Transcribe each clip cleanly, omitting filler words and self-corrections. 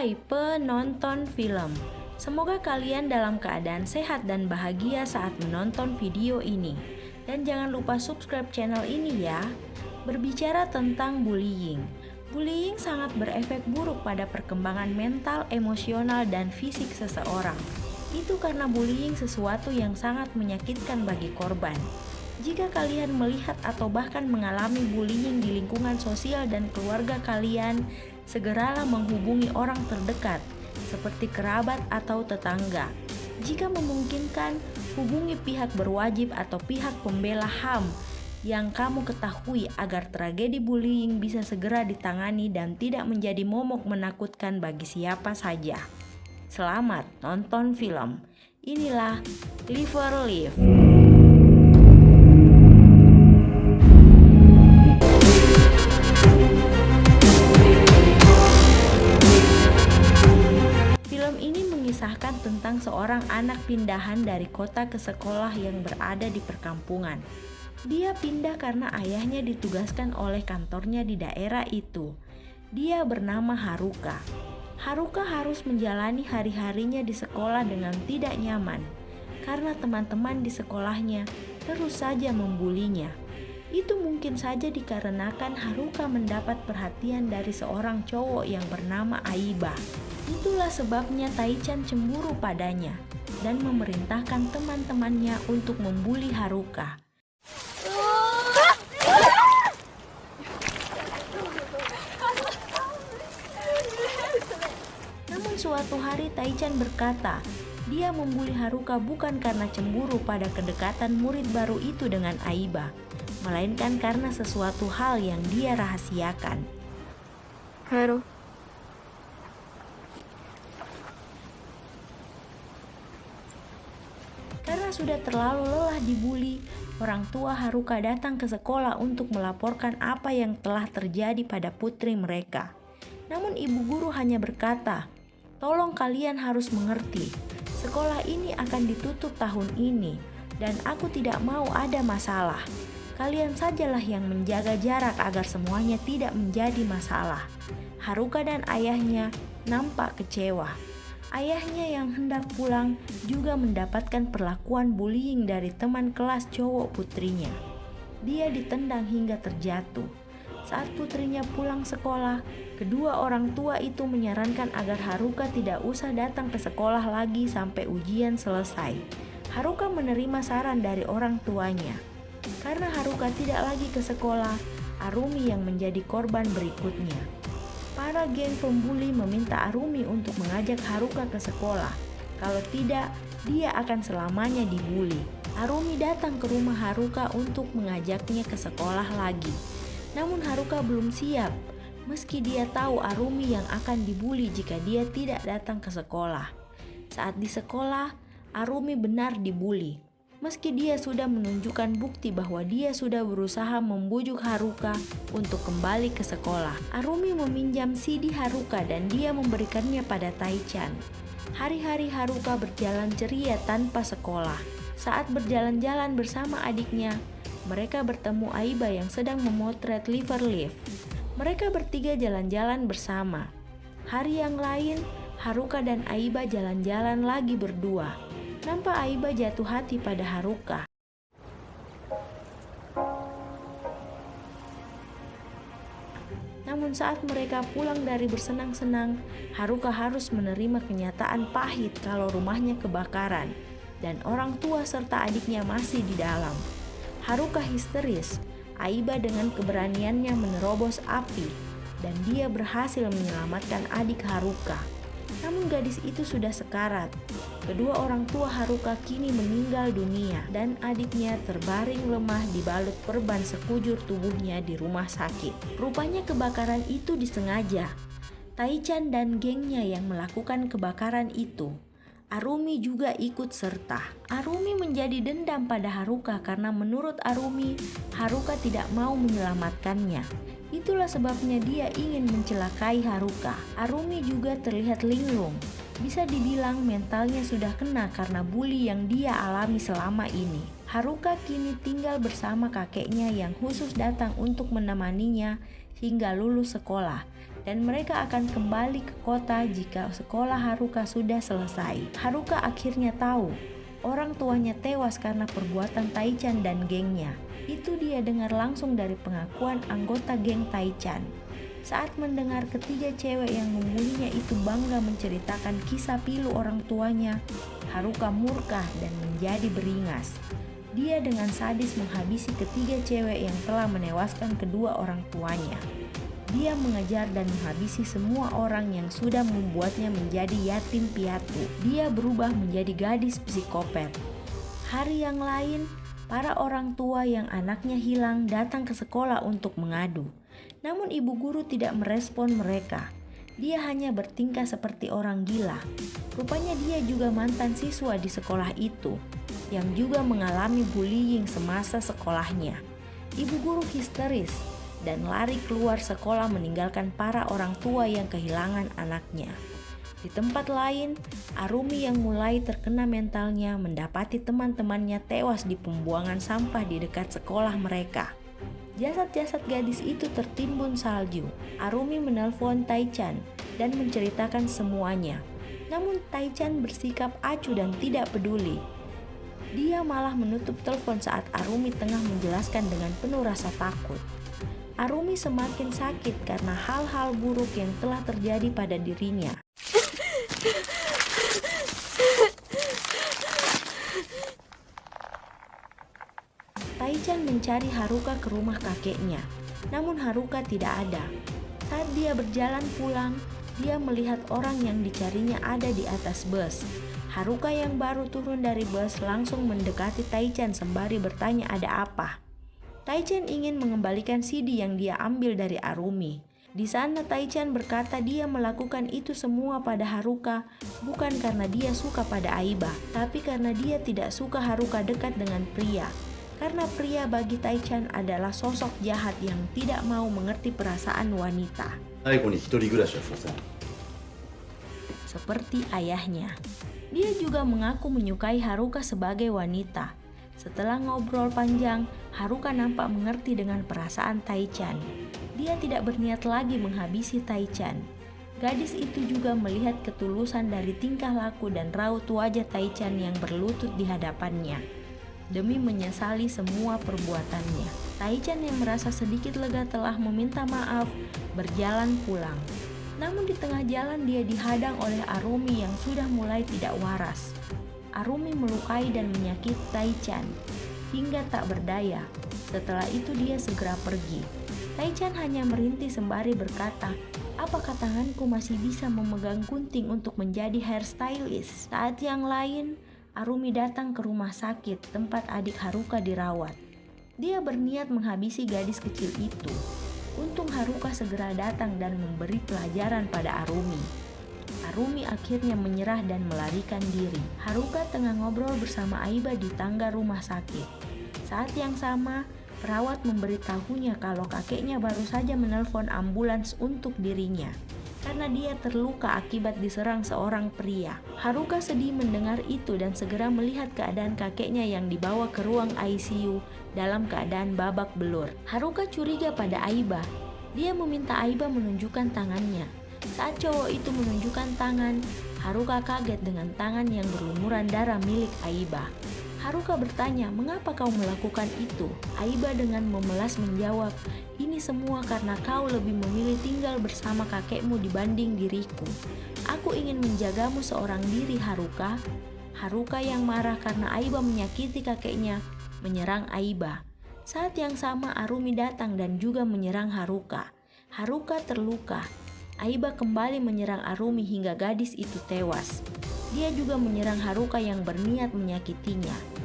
Hai penonton film, semoga kalian dalam keadaan sehat dan bahagia saat menonton video ini. Dan jangan lupa subscribe channel ini ya. Berbicara tentang bullying, bullying sangat berefek buruk pada perkembangan mental, emosional, dan fisik seseorang. Itu karena bullying sesuatu yang sangat menyakitkan bagi korban. Jika kalian melihat atau bahkan mengalami bullying di lingkungan sosial dan keluarga kalian, segeralah menghubungi orang terdekat, seperti kerabat atau tetangga. Jika memungkinkan, hubungi pihak berwajib atau pihak pembela HAM yang kamu ketahui agar tragedi bullying bisa segera ditangani dan tidak menjadi momok menakutkan bagi siapa saja. Selamat nonton film. Inilah Live or Live. Mengisahkan tentang seorang anak pindahan dari kota ke sekolah yang berada di perkampungan. Dia pindah karena ayahnya ditugaskan oleh kantornya di daerah itu. Dia bernama Haruka. Haruka harus menjalani hari-harinya di sekolah dengan tidak nyaman karena teman-teman di sekolahnya terus saja membulinya. Itu mungkin saja dikarenakan Haruka mendapat perhatian dari seorang cowok yang bernama Aiba. Itulah sebabnya Taichan cemburu padanya dan memerintahkan teman-temannya untuk membuli Haruka. Namun suatu hari Taichan berkata, dia membuli Haruka bukan karena cemburu pada kedekatan murid baru itu dengan Aiba, melainkan karena sesuatu hal yang dia rahasiakan. Halo. Karena sudah terlalu lelah dibuli, orang tua Haruka datang ke sekolah untuk melaporkan apa yang telah terjadi pada putri mereka. Namun ibu guru hanya berkata, "Tolong kalian harus mengerti, sekolah ini akan ditutup tahun ini dan aku tidak mau ada masalah. Kalian sajalah yang menjaga jarak agar semuanya tidak menjadi masalah." Haruka dan ayahnya nampak kecewa. Ayahnya yang hendak pulang juga mendapatkan perlakuan bullying dari teman kelas cowok putrinya. Dia ditendang hingga terjatuh. Saat putrinya pulang sekolah, kedua orang tua itu menyarankan agar Haruka tidak usah datang ke sekolah lagi sampai ujian selesai. Haruka menerima saran dari orang tuanya. Karena Haruka tidak lagi ke sekolah, Arumi yang menjadi korban berikutnya. Para geng pembuli meminta Arumi untuk mengajak Haruka ke sekolah. Kalau tidak, dia akan selamanya dibuli. Arumi datang ke rumah Haruka untuk mengajaknya ke sekolah lagi. Namun Haruka belum siap, meski dia tahu Arumi yang akan dibuli jika dia tidak datang ke sekolah. Saat di sekolah, Arumi benar dibuli. Meski dia sudah menunjukkan bukti bahwa dia sudah berusaha membujuk Haruka untuk kembali ke sekolah. Arumi meminjam CD Haruka dan dia memberikannya pada Taichan. Hari-hari Haruka berjalan ceria tanpa sekolah. Saat berjalan-jalan bersama adiknya, mereka bertemu Aiba yang sedang memotret Live or Live. Mereka bertiga jalan-jalan bersama. Hari yang lain, Haruka dan Aiba jalan-jalan lagi berdua. Nampak Aiba jatuh hati pada Haruka. Namun saat mereka pulang dari bersenang-senang, Haruka harus menerima kenyataan pahit kalau rumahnya kebakaran dan orang tua serta adiknya masih di dalam. Haruka histeris. Aiba dengan keberaniannya menerobos api dan dia berhasil menyelamatkan adik Haruka. Namun gadis itu sudah sekarat. Kedua orang tua Haruka kini meninggal dunia dan adiknya terbaring lemah dibalut perban sekujur tubuhnya di rumah sakit. Rupanya kebakaran itu disengaja. Taichan dan gengnya yang melakukan kebakaran itu. Arumi juga ikut serta. Arumi menjadi dendam pada Haruka karena menurut Arumi, Haruka tidak mau menyelamatkannya. Itulah sebabnya dia ingin mencelakai Haruka. Arumi juga terlihat linglung. Bisa dibilang mentalnya sudah kena karena bully yang dia alami selama ini. Haruka kini tinggal bersama kakeknya yang khusus datang untuk menemaninya hingga lulus sekolah. dan mereka akan kembali ke kota jika sekolah Haruka sudah selesai. Haruka akhirnya tahu orang tuanya tewas karena perbuatan Taichan dan gengnya. Itu dia dengar langsung dari pengakuan anggota geng Taichan. Saat mendengar ketiga cewek yang membulinya itu bangga menceritakan kisah pilu orang tuanya, Haruka murka dan menjadi beringas. Dia dengan sadis menghabisi ketiga cewek yang telah menewaskan kedua orang tuanya. Dia mengejar dan menghabisi semua orang yang sudah membuatnya menjadi yatim piatu. Dia berubah menjadi gadis psikopat. Hari yang lain, para orang tua yang anaknya hilang datang ke sekolah untuk mengadu. Namun ibu guru tidak merespon mereka. Dia hanya bertingkah seperti orang gila. Rupanya dia juga mantan siswa di sekolah itu, yang juga mengalami bullying semasa sekolahnya. Ibu guru histeris dan lari keluar sekolah meninggalkan para orang tua yang kehilangan anaknya. Di tempat lain, Arumi yang mulai terkena mentalnya mendapati teman-temannya tewas di pembuangan sampah di dekat sekolah mereka. Jasad-jasad gadis itu tertimbun salju. Arumi menelpon Taichan dan menceritakan semuanya. Namun Taichan bersikap acuh dan tidak peduli. Dia malah menutup telepon saat Arumi tengah menjelaskan dengan penuh rasa takut. Arumi semakin sakit karena hal-hal buruk yang telah terjadi pada dirinya. Taichan mencari Haruka ke rumah kakeknya, namun Haruka tidak ada. Saat dia berjalan pulang, dia melihat orang yang dicarinya ada di atas bus. Haruka yang baru turun dari bus langsung mendekati Taichan sembari bertanya ada apa. Taichan ingin mengembalikan CD yang dia ambil dari Arumi. Di sana Taichan berkata dia melakukan itu semua pada Haruka bukan karena dia suka pada Aiba, tapi karena dia tidak suka Haruka dekat dengan pria. Karena pria bagi Taichan adalah sosok jahat yang tidak mau mengerti perasaan wanita. Seperti ayahnya. Dia juga mengaku menyukai Haruka sebagai wanita. Setelah ngobrol panjang, Haruka nampak mengerti dengan perasaan Taichan. Dia tidak berniat lagi menghabisi Taichan. Gadis itu juga melihat ketulusan dari tingkah laku dan raut wajah Taichan yang berlutut di hadapannya. Demi menyesali semua perbuatannya, Taichan yang merasa sedikit lega telah meminta maaf, berjalan pulang. Namun di tengah jalan dia dihadang oleh Arumi yang sudah mulai tidak waras. Arumi melukai dan menyakiti Taichan hingga tak berdaya. Setelah itu dia segera pergi. Taichan hanya merintih sembari berkata, "Apakah tanganku masih bisa memegang gunting untuk menjadi hairstylist?" Saat yang lain, Arumi datang ke rumah sakit tempat adik Haruka dirawat. Dia berniat menghabisi gadis kecil itu. Untung Haruka segera datang dan memberi pelajaran pada Arumi. Arumi akhirnya menyerah dan melarikan diri. Haruka tengah ngobrol bersama Aiba di tangga rumah sakit. Saat yang sama, perawat memberitahunya kalau kakeknya baru saja menelpon ambulans untuk dirinya karena dia terluka akibat diserang seorang pria. Haruka sedih mendengar itu dan segera melihat keadaan kakeknya yang dibawa ke ruang ICU dalam keadaan babak belur. Haruka curiga pada Aiba. Dia meminta Aiba menunjukkan tangannya. Saat cowok itu menunjukkan tangan, Haruka kaget dengan tangan yang berlumuran darah milik Aiba. Haruka bertanya, "Mengapa kau melakukan itu?" Aiba dengan memelas menjawab, "Ini semua karena kau lebih memilih tinggal bersama kakekmu dibanding diriku. Aku ingin menjagamu seorang diri, Haruka." Haruka yang marah karena Aiba menyakiti kakeknya, menyerang Aiba. Saat yang sama Arumi datang dan juga menyerang Haruka. Haruka terluka. Aiba kembali menyerang Arumi hingga gadis itu tewas. Dia juga menyerang Haruka yang berniat menyakitinya.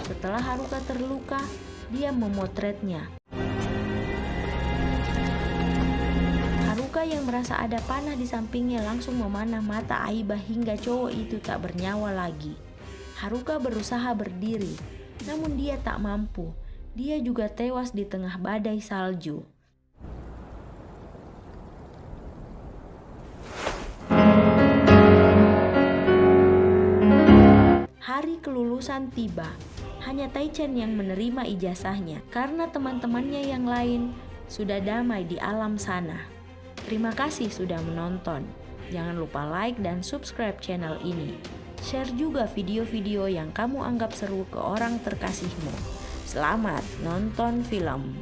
Setelah Haruka terluka, dia memotretnya. Haruka yang merasa ada panah di sampingnya langsung memanah mata Aiba hingga cowok itu tak bernyawa lagi. Haruka berusaha berdiri, namun dia tak mampu. Dia juga tewas di tengah badai salju. Hari kelulusan tiba. hanya Taichan yang menerima ijazahnya karena teman-temannya yang lain sudah damai di alam sana. Terima kasih sudah menonton. Jangan lupa like dan subscribe channel ini. Share juga video-video yang kamu anggap seru ke orang terkasihmu. Selamat nonton film.